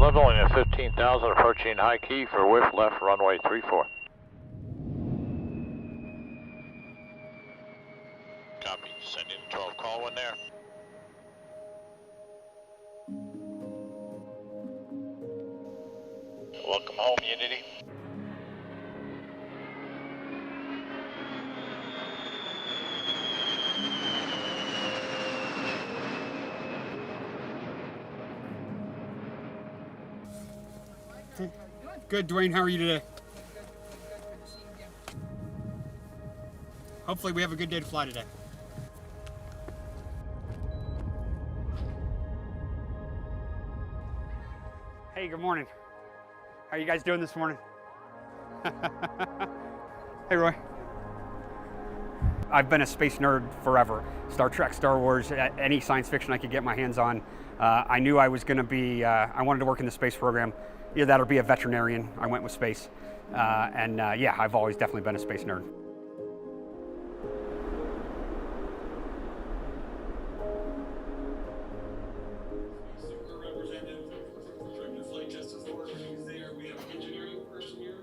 Leveling at 15,000, approaching high key for whiff left runway 34. Copy. Sending 12 call one there. Welcome home, Unity. Good, Dwayne. How are you today? Hopefully we have a good day to fly today. Hey, good morning. How are you guys doing this morning? Hey, Roy. I've been a space nerd forever. Star Trek, Star Wars, any science fiction I could get my hands on. I knew I was going to be, I wanted to work in the space program. Either that or be a veterinarian. I went with space. Yeah, I've always definitely been a space nerd. Super representative from Flight Test Authority is there. We have engineering person here.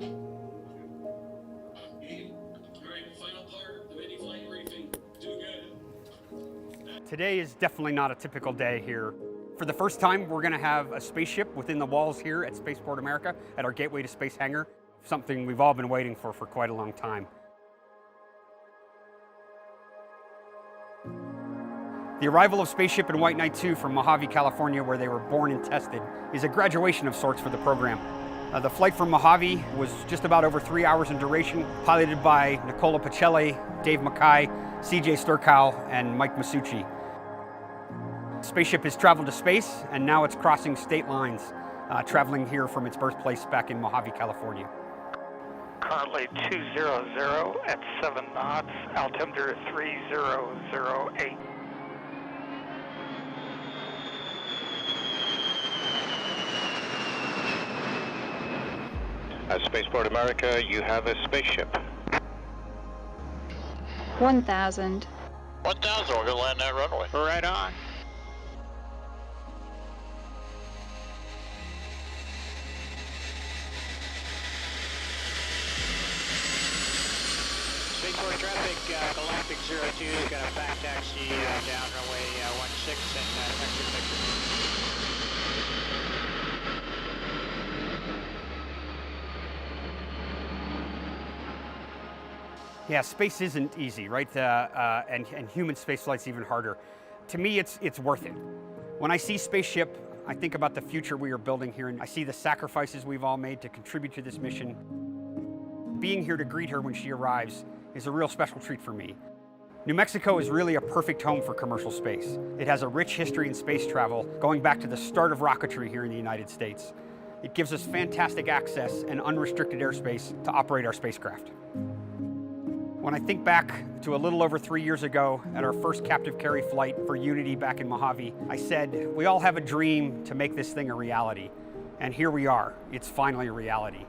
Ian, all right, final part of any flight briefing. Do good. Today is definitely not a typical day here. For the first time, we're going to have a spaceship within the walls here at Spaceport America at our Gateway to Space hangar, something we've all been waiting for quite a long time. The arrival of Spaceship and White Knight 2 from Mojave, California, where they were born and tested, is a graduation of sorts for the program. The flight from Mojave was just about over 3 hours in duration, piloted by Nicola Pacelli, Dave Mackay, CJ Sturkow, and Mike Masucci. Spaceship has traveled to space, and now it's crossing state lines, traveling here from its birthplace back in Mojave, California. Currently 200 at 7 knots, altimeter 3008. At Spaceport America, you have a spaceship. 1,000. 1,000, we're going to land that runway. Right on. Spaceport traffic, Galactic 02 is got a back taxi down runway 16 and exit. Yeah, space isn't easy, right? And human spaceflight's even harder. To me, it's worth it. When I see Spaceship, I think about the future we are building here, and I see the sacrifices we've all made to contribute to this mission. Being here to greet her when she arrives is a real special treat for me. New Mexico is really a perfect home for commercial space. It has a rich history in space travel, going back to the start of rocketry here in the United States. It gives us fantastic access and unrestricted airspace to operate our spacecraft. When I think back to a little over 3 years ago at our first captive carry flight for Unity back in Mojave, I said, we all have a dream to make this thing a reality. And here we are. It's finally a reality.